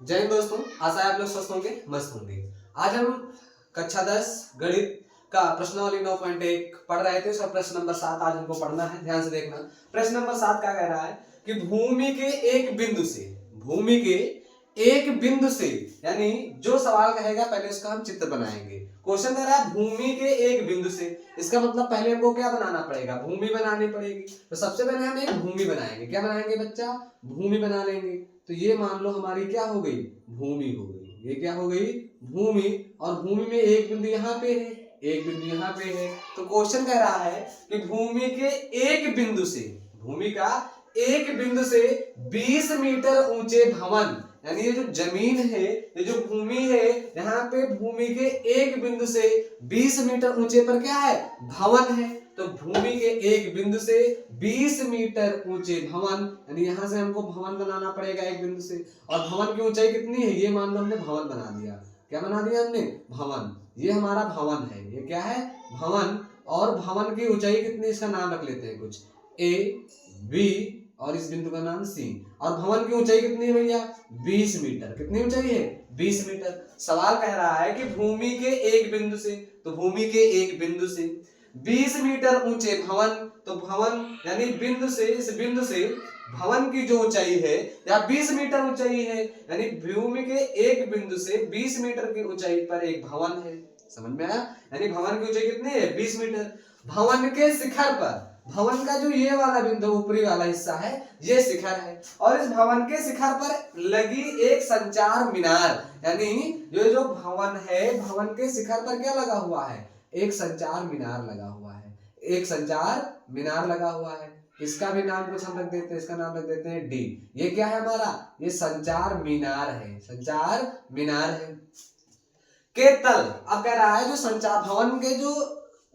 जय हिंद दोस्तों, आशा है आप लोग स्वस्थ होंगे, मस्त होंगे। आज हम कक्षा 10 गणित का प्रश्नावली 9.1 पढ़ रहे थे। उसका प्रश्न नंबर 7 आज हमको पढ़ना है। ध्यान से देखना। प्रश्न नंबर 7 क्या कह रहा है कि भूमि के एक बिंदु से यानी जो सवाल कहेगा पहले उसका हम चित्र बनाएंगे। क्वेश्चन कह रहा है भूमि के एक बिंदु से, इसका मतलब पहले हमको क्या बनाना पड़ेगा, भूमि बनानी पड़ेगी। तो सबसे पहले हम एक भूमि बनाएंगे। क्या बनाएंगे बच्चा? भूमि बना लेंगे। तो ये मान लो हमारी क्या हो गई, भूमि हो गई। ये क्या हो गई, भूमि। और भूमि में एक बिंदु यहाँ पे है, एक बिंदु यहाँ पे है। तो क्वेश्चन कह रहा है कि भूमि के एक बिंदु से, भूमि का एक बिंदु से 20 मीटर ऊंचे भवन, यानी ये जो जमीन है, ये जो भूमि है, यहाँ पे भूमि के एक बिंदु से 20 मीटर ऊंचे पर क्या है, भवन है। तो भूमि के एक बिंदु से 20 मीटर ऊंचे भवन, यानी यहां से हमको भवन बनाना पड़ेगा एक बिंदु से। और भवन की ऊंचाई कितनी है, ये मान लो हमने भवन बना दिया। क्या बना दिया हमने? भवन। ये हमारा भवन है। ये क्या है? भवन। और भवन की ऊंचाई कितनी, इसका नाम रख लेते हैं कुछ, ए बी और इस बिंदु का नाम सी। और भवन की ऊंचाई कितनी है भैया? 20 मीटर। कितनी ऊंचाई है? 20 मीटर। सवाल कह रहा है कि भूमि के एक बिंदु से, तो भूमि के एक बिंदु से 20 मीटर ऊंचे भवन, तो भवन यानी बिंदु से, इस बिंदु से भवन की जो ऊंचाई है या 20 मीटर ऊंचाई है, यानी भूमि के एक बिंदु से 20 मीटर की ऊंचाई पर एक भवन है। समझ में आया? यानी भवन की ऊंचाई कितनी है? 20 मीटर। भवन के शिखर पर, भवन का जो ये वाला बिंदु ऊपरी वाला हिस्सा है, ये शिखर है। और इस भवन के शिखर पर लगी एक संचार मीनार, यानी ये जो भवन है, भवन के शिखर पर क्या लगा हुआ है? एक संचार मीनार लगा हुआ है। एक संचार मीनार लगा हुआ है। इसका भी नाम कुछ हम रख देते हैं, इसका नाम रख देते हैं डी। ये क्या है हमारा? ये संचार मीनार है। संचार मीनार है के तल। अब कह रहा है जो संचार भवन के जो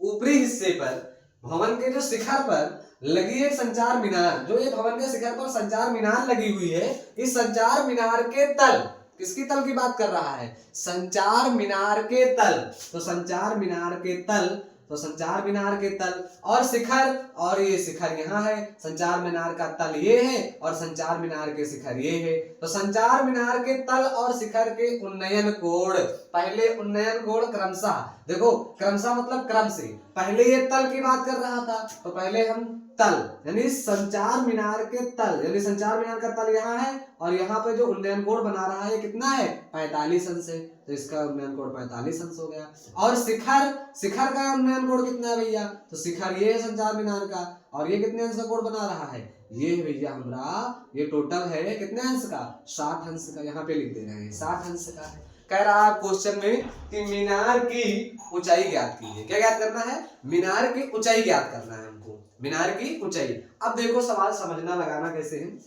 ऊपरी हिस्से पर, भवन के जो शिखर पर लगी एक संचार मीनार, जो ये भवन के शिखर पर संचार मीनार लगी हुई है, इस संचार मीनार के तल, किसकी तल की बात कर रहा है? संचार मीनार के तल। तो संचार मीनार के तल, तो संचार मीनार के तल और शिखर, और ये शिखर यहाँ है, संचार मीनार का तल ये है और संचार मीनार के शिखर ये है। तो संचार मीनार के तल और शिखर के उन्नयन कोण, पहले उन्नयन कोण क्रमशः, देखो क्रमशः मतलब क्रम से, पहले ये तल की बात कर रहा था, तो पहले हम तल यानी संचार मीनार के तल, यानी संचार मीनार का तल यहाँ है और यहाँ पे जो उन्नयन कोण बना रहा है कितना है? 45 अंश है। तो इसका उन्नयन कोण 45 अंश हो गया। और शिखर, शिखर का उन्नयन कोण कितना है भैया? तो शिखर ये है संचार मीनार का, और ये कितने अंश का कोण बना रहा है? ये भैया हमारा ये टोटल है कितने अंश का? 60 अंश का। यहाँ पे लिख दे रहे हैं 60 अंश का है। कह रहा है क्वेश्चन में कि मीनार की ऊंचाई ज्ञात कीजिए। क्या ज्ञात करना है? मीनार की ऊंचाई ज्ञात करना है हमको, मीनार की ऊंचाई। अब देखो सवाल समझना लगाना कैसे है।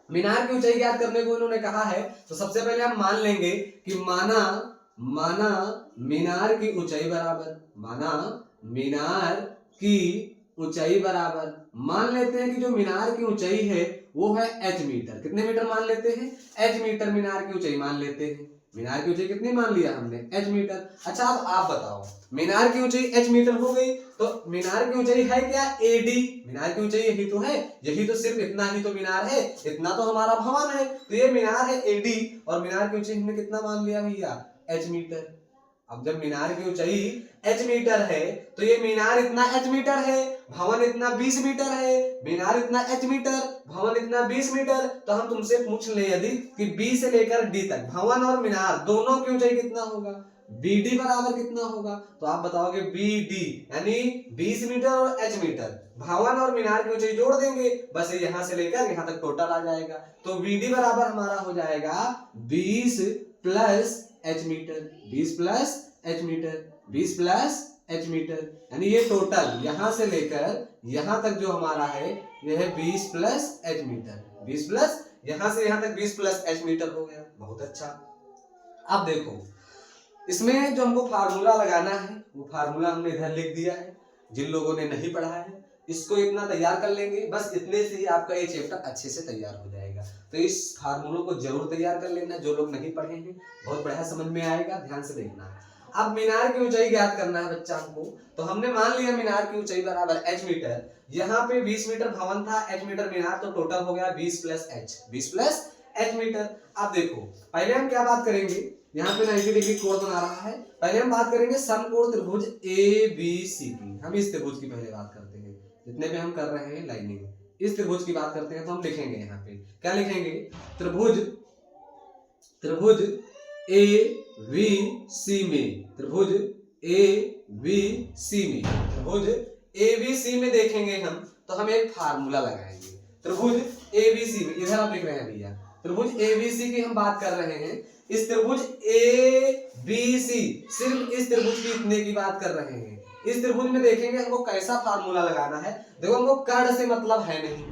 मीनार की ऊंचाई ज्ञात करने को इन्होंने कहा है, तो सबसे पहले हम मान लेंगे कि माना मीनार की ऊंचाई बराबर, माना मीनार की ऊंचाई बराबर, मान लेते हैं कि जो मीनार की ऊंचाई है वो है h मीटर। कितने मीटर मान लेते हैं? h मीटर मीनार की ऊंचाई मान लेते हैं। मीनार की ऊंचाई कितनी मान लिया हमने? h metre. अच्छा अब आप बताओ, मीनार की ऊंचाई h मीटर हो गई, तो मीनार की ऊंचाई है क्या? AD। मीनार की ऊंचाई यही तो है, यही तो, सिर्फ इतना ही तो मीनार है, इतना तो हमारा भवन है। तो ये मीनार है AD और मीनार की ऊंचाई हमने कितना मान लिया भैया? h metre. अब जब मीनार की ऊंचाई h मीटर है तो ये मीनार इतना h मीटर है, भवन इतना 20 मीटर है। मीनार इतना h मीटर, भवन इतना 20 मीटर। तो हम तुमसे पूछ ले यदि कि B से लेकर D तक भवन और मीनार दोनों की ऊंचाई कितना होगा? BD बराबर कितना होगा? तो आप बताओगे BD यानी 20 मीटर और h मीटर, भवन और मीनार की ऊंचाई जोड़ देंगे, बस यहाँ से लेकर यहाँ तक टोटल आ जाएगा। तो BD बराबर हमारा हो जाएगा 20 plus h metre, 20 plus h metre, 20 plus h metre, यानी ये टोटल यहाँ से लेकर यहाँ तक जो हमारा है ये है 20 प्लस h मीटर, 20 प्लस यहाँ से यहाँ तक 20 प्लस h मीटर हो गया। बहुत अच्छा। अब देखो इसमें जो हमको फार्मूला लगाना है वो फार्मूला हमने इधर लिख दिया है। जिन लोगों ने नहीं पढ़ा है इसको इतना तैयार कर लेंगे, बस इतने से ही आपका ये चैप्टर अच्छे से तैयार हो जाएगा। तो इस फार्मूलों को जरूर तैयार कर लेना, जो लोग नहीं पढ़े हैं बहुत बढ़िया समझ में आएगा, ध्यान से देखना है। अब मीनार की ऊंचाई ज्ञात करना है बच्चा हमको, तो हमने मान लिया मीनार की ऊंचाई बराबर h मीटर, यहाँ पे 20 मीटर भवन था, h मीटर मीनार, तो टोटल हो गया 20 plus h, 20 plus h metre. अब देखो पहले हम क्या बात करेंगे, यहाँ पे 90 डिग्री कोण बना रहा है, पहले हम बात करेंगे समकोण त्रिभुज ABC की। हम इस त्रिभुज की पहले बात करते हैं, जितने भी हम कर रहे हैं लाइनिंग, इस त्रिभुज की बात करते हैं। तो हम लिखेंगे यहाँ पे क्या लिखेंगे, त्रिभुज ABC में, त्रिभुज ABC में, त्रिभुज ABC में देखेंगे हम तो हम एक फार्मूला लगाएंगे। त्रिभुज ABC में, इधर आप लिख रहे हैं भैया, त्रिभुज ABC की हम बात कर रहे हैं। इस त्रिभुज ABC, सिर्फ इस त्रिभुज की इतने की बात कर रहे हैं। इस त्रिभुज में देखेंगे हमको कैसा फार्मूला लगाना है। देखो हमको कर्ण से मतलब है नहीं,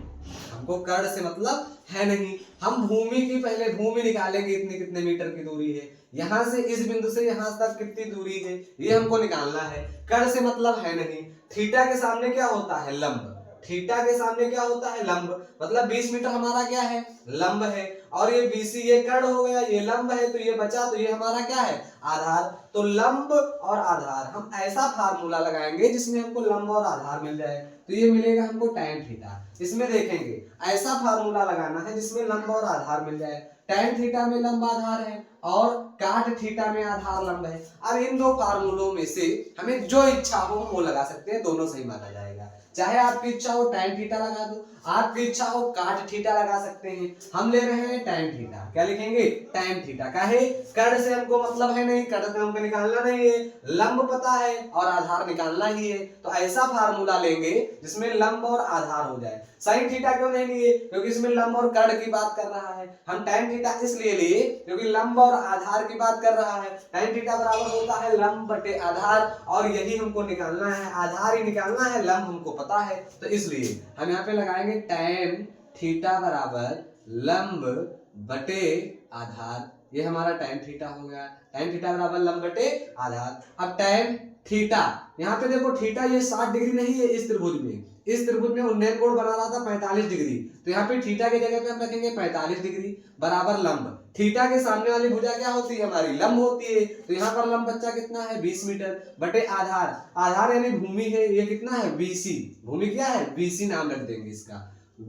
हमको कर्ण से मतलब है नहीं। हम भूमि की पहले भूमि निकालेंगे, इतने कितने मीटर की दूरी है, यहाँ से इस बिंदु से यहाँ तक कितनी दूरी है, ये हमको निकालना है। कर्ण से मतलब है नहीं। थीटा के सामने क्या होता है, लंब। थीटा के सामने क्या होता है, लंब। मतलब 20 मीटर हमारा क्या है, लंब है। और ये BC ये कर्ण हो गया, ये लंब है, तो ये बचा, तो ये हमारा क्या है, आधार। तो लंब और आधार हम ऐसा फार्मूला लगाएंगे जिसमें हमको लंब और आधार मिल जाए। तो ये मिलेगा हमको tan थीटा। इसमें देखेंगे ऐसा फार्मूला लगाना है जिसमें लंब और आधार मिल जाए। tan थीटा में लंब आधार है और काट थीटा में आधार लंब है। अब इन दो फार्मूलों में से हमें जो इच्छा हो वो लगा सकते हैं, दोनों सही माना जाएगा। चाहे आपकी इच्छा हो tan थीटा लगा दो, आपकी इच्छा हो काट थीटा लगा सकते हैं। हम ले रहे हैं tan थीटा। क्या लिखेंगे, tan थीटा। काहे, कर्ण से हमको मतलब है नहीं, कर्ण से हमको निकालना नहीं है, लंब पता है और आधार निकालना ही है। तो ऐसा फार्मूला लेंगे जिसमें लंब और आधार हो जाए। sin थीटा क्यों नहीं लिए, क्योंकि इसमें लंब और कर्ण की बात कर रहा है। हम tan थीटा इसलिए लिए क्योंकि लंब और आधार की बात कर रहा है। tan थीटा बराबर होता है लंब बटे आधार, और यही हमको निकालना है, आधार ही निकालना है, लंब हमको पता है। तो इसलिए हम यहाँ पे लगाएंगे tan थीटा बराबर लंब बटे आधार। ये हमारा tan थीटा हो गया। tan थीटा बराबर लंब बटे आधार। अब tan थीटा, यहाँ पे देखो थीटा ये 60 डिग्री नहीं है इस त्रिभुज में। इस त्रिभुज में उन्नयन कोण बना रहा था 45 डिग्री, तो यहाँ पे थीटा की जगह पे हम रखेंगे 45 डिग्री बराबर लंब। थीटा के सामने वाली भुजा क्या होती है, हमारी लंब होती है। तो यहाँ पर लंब बच्चा कितना है, 20 मीटर बटे आधार। आधार यानी भूमि है, ये कितना है, BC। भूमि क्या है, BC नाम रख देंगे इसका,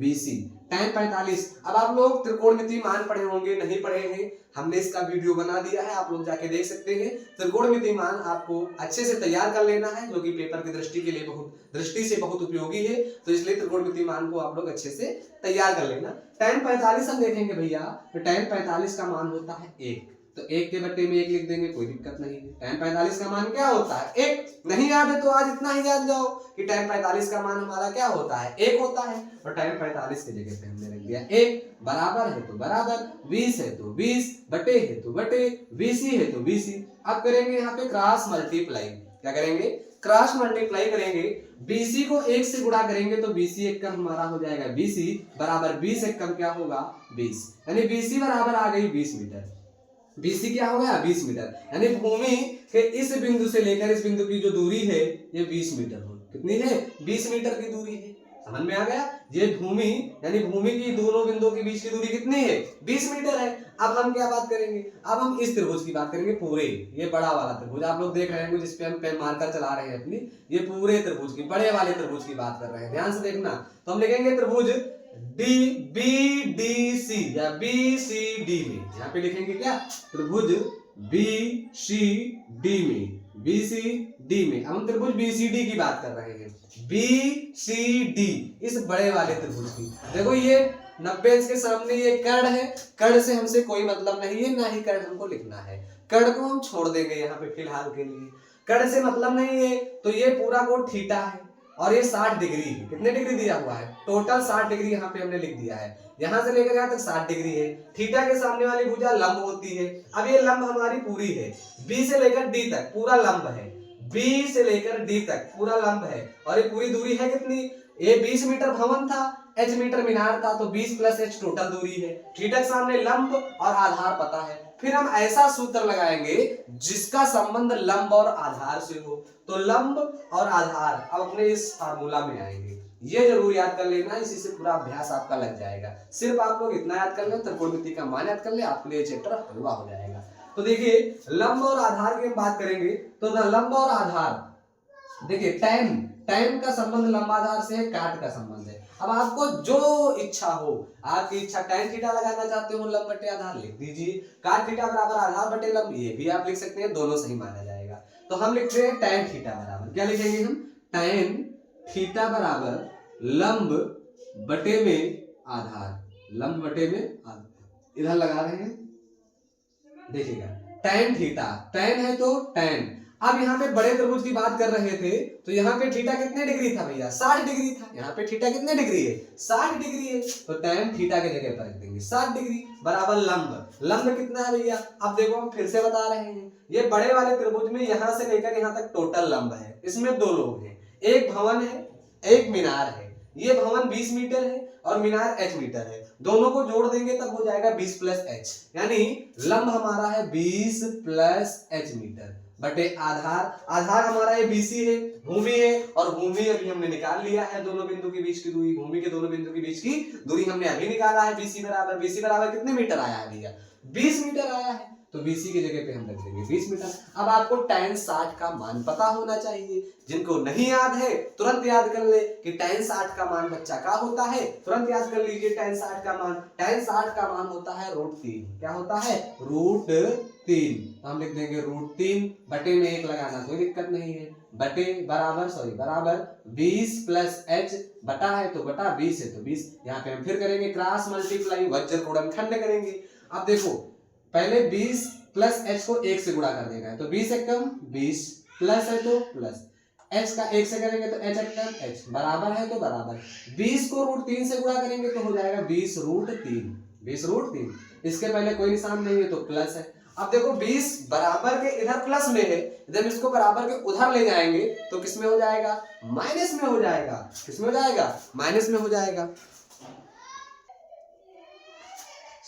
BC। tan 45। अब आप लोग त्रिकोणमिति मान पढ़े होंगे, नहीं पढ़े हैं, हमने इसका वीडियो बना दिया है, आप लोग जाके देख सकते हैं। त्रिकोणमिति मान आपको अच्छे से तैयार कर लेना है, जो कि पेपर की दृष्टि के लिए दृष्टि से बहुत उपयोगी है। तो इसलिए त्रिकोणमिति मान को आप लोग अच्छे से तैयार कर लेना। tan 45 हम देखेंगे भैया, तो tan 45 का मान होता है 1। तो 1 के बट्टे में 1 लिख देंगे, कोई दिक्कत नहीं है। tan 45 का मान क्या होता है, 1। नहीं याद है तो आज इतना ही याद जाओ कि tan 45 का मान हमारा क्या होता है, 1 होता है। और tan 45 की जगह पे हमने रख दिया 1, बराबर है तो बराबर, 20 है तो 20, बटे है तो बटे, BC है तो BC। अब करेंगे यहाँ पे क्रॉस मल्टीप्लाई। क्या करेंगे, क्रॉस मल्टीप्लाई करेंगे। BC को 1 से गुणा करेंगे तो BC एक कम हमारा हो जाएगा, BC बराबर 20 एक कम क्या होगा, 20। यानी BC बराबर आ गई 20 मीटर। BC क्या हो गया, 20 मीटर। यानी भूमि के इस बिंदु से लेकर इस बिंदु की जो दूरी है ये 20 मीटर हो। कितनी है, 20 मीटर की दूरी है। समझ में आ गया। ये भूमि यानी भूमि की दोनों बिंदुओं के बीच की दूरी कितनी है, 20 मीटर है। अब हम क्या बात करेंगे, अब हम इस त्रिभुज की बात करेंगे, पूरे ये बड़ा वाला त्रिभुज आप लोग देख रहे हैं जिसपे हम पेन मार्कर चला रहे हैं अपनी, ये पूरे त्रिभुज की, बड़े वाले त्रिभुज की बात कर रहे हैं, ध्यान से देखना। तो हम लिखेंगे त्रिभुज BDC या BCD में, यहाँ पे लिखेंगे क्या, त्रिभुज BCD में, BCD में। हम त्रिभुज BCD की बात कर रहे हैं, BCD इस बड़े वाले त्रिभुज की। देखो ये 90 अंश के सामने ये कर्ण है, कर्ण से हमसे कोई मतलब नहीं है, ना ही कर्ण हमको लिखना है। कर्ण को हम छोड़ देंगे यहाँ पे फिलहाल के लिए, कर्ण से मतलब नहीं है। तो ये पूरा कोण थीटा है और ये 60 डिग्री है। कितने डिग्री दिया हुआ है, टोटल 60 डिग्री यहाँ पे हमने लिख दिया है। यहाँ से लेकर यहाँ तक 60 डिग्री है। थीटा के सामने वाली भुजा लंब होती है। अब ये लंब हमारी पूरी है, B से लेकर D तक पूरा लंब है, B से लेकर D तक पूरा लंब है। और ये पूरी दूरी है कितनी, ये 20 मीटर भवन था, H मीटर मीनार था, तो 20 प्लस H टोटल दूरी है। थीटा के सामने लंब और आधार पता है। फिर हम ऐसा सूत्र लगाएंगे जिसका संबंध लंब और आधार से हो। तो लंब और आधार अब अपने इस फार्मूला में आएंगे, ये जरूर याद कर लेना, इसी से पूरा अभ्यास आपका लग जाएगा। सिर्फ आप लोग इतना याद कर ले, त्रिकोणमिति का मान याद कर ले, आपके लिए चैप्टर हलवा हो जाएगा। तो देखिए लंब और आधार की हम बात करेंगे, तो लंब और आधार देखिए tan tan का संबंध लंब आधार से है, काट का संबंध है। अब आपको जो इच्छा हो, आपकी इच्छा tan थीटा लगाना चाहते हो लंब बटे आधार लिख दीजिए, काट थीटा बराबर आधार बटे लंब ये भी आप लिख सकते हैं, दोनों सही माना जाएगा। तो हम लिख रहे हैं tan थीटा बराबर क्या लिखेंगे हम, tan थीटा बराबर लंब बटे में आधार, लंब बटे में आधार इधर लगा रहे हैं, देखिएगा tan थीटा, tan है तो tan। अब यहाँ पे बड़े त्रिभुज की बात कर रहे थे तो यहाँ पे थीटा कितने डिग्री था भैया, 60 डिग्री था। यहाँ पे थीटा कितने डिग्री है, 60 डिग्री है। तो tan थीटा के जगह पर रख देंगे 60 डिग्री बराबर लंब, लंब कितना है भैया, अब देखो हम फिर से बता रहे हैं, ये बड़े वाले त्रिभुज में यहाँ से लेकर यहाँ तक टोटल लंब है, इसमें दो लोग हैं, एक भवन है एक मीनार है। ये भवन 20 मीटर है और मीनार h मीटर है, दोनों को जोड़ देंगे तब हो जाएगा 20 प्लस h, यानी लंब हमारा है 20 प्लस h मीटर बटे आधार, आधार हमारा ये BC है, भूमि है, और भूमि अभी हमने निकाल लिया है, दोनों बिंदु के बीच की दूरी, भूमि के दोनों बिंदु के बीच की दूरी हमने अभी निकाला है। BC बराबर कितने मीटर आया है भैया, 20 मीटर आया है, तो BC की जगह पे हम रख देंगे 20 मीटर। अब आपको tan 60 का मान पता होना चाहिए, जिनको नहीं याद है तुरंत याद कर ले कि tan 60 का मान बच्चा क्या होता है, तुरंत याद कर लीजिए tan 60 का मान, tan 60 का मान होता है √3, क्या होता है √3, तो हम लिख देंगे √3 बटे में 1 लगाना कोई दिक्कत नहीं है, बटे बराबर 20 प्लस h, बटा है तो बटा, 20 है तो 20, यहाँ पे हम फिर करेंगे क्रॉस मल्टीप्लाई, वज्र गुणनखंड करेंगे। अब देखो पहले 20 प्लस h को 1 से गुणा कर देगा है तो 20 एकम 20 प्लस है तो प्लस, h का 1 से करेंगे तो h एकम h, बराबर है तो बराबर, 20 को √3 से गुणा करेंगे तो हो जाएगा 20√3, इसके पहले कोई निशान नहीं है तो प्लस है। अब देखो 20 बराबर के इधर प्लस में है, जब इसको बराबर के उधर ले जाएंगे तो किसमें हो जाएगा, माइनस में हो जाएगा, किसमें हो जाएगा, माइनस में हो जाएगा।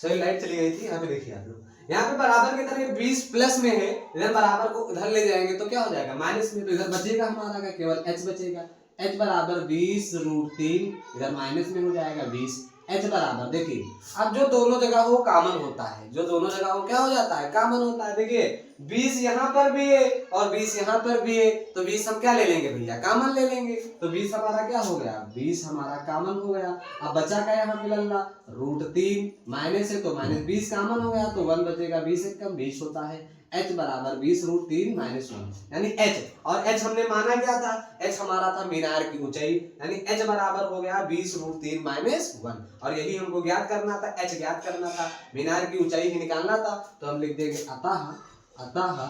सही लाइट चली गई थी, यहाँ पे देखिए आप लोग, यहाँ पे बराबर की तरह 20 प्लस में है, इधर बराबर को उधर ले जाएंगे तो क्या हो जाएगा, माइनस में, तो इधर बचेगा हमारा का केवल h बचेगा, h बराबर 20√3, इधर माइनस में हो जाएगा 20, h बराबर देखिए अब जो दोनों जगह हो कॉमन होता है, जो दोनों जगह हो क्या हो जाता है, कॉमन होता है। देखिए 20 यहाँ पर भी है और 20 यहाँ पर भी है, तो 20 हम क्या ले लेंगे भैया, कॉमन ले लेंगे, तो 20 हमारा क्या हो गया, 20 हमारा कॉमन हो गया। अब बचा क्या यहाँ पे लल्ला, √3, माइनस है तो माइनस 20 कॉमन हो गया तो 1 बचेगा, 20 एकम 20 होता है, h बराबर 20√3 माइनस 1, यानी h, और h हमने माना क्या था, h हमारा था मीनार की ऊंचाई, यानी h बराबर हो गया 20√3 माइनस 1, और यही हमको ज्ञात करना था, h ज्ञात करना था, मीनार की ऊंचाई ही निकालना था, तो हम लिख देंगे अतः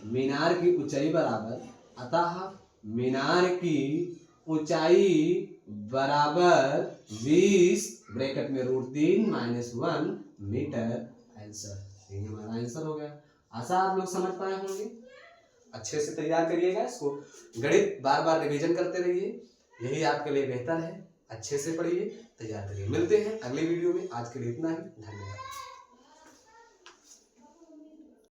मीनार की ऊंचाई बराबर, अतः मीनार की ऊंचाई बराबर 20 ब्रैकेट में √3 माइनस 1 मीटर, आंसर, यही हमारा आंसर हो गया। आशा आप लोग समझ पाए होंगे, अच्छे से तैयार करिएगा इसको, गणित बार बार रिवीजन करते रहिए, यही आपके लिए बेहतर है, अच्छे से पढ़िए, तैयार करिए। मिलते हैं अगले वीडियो में, आज के लिए इतना ही, धन्यवाद।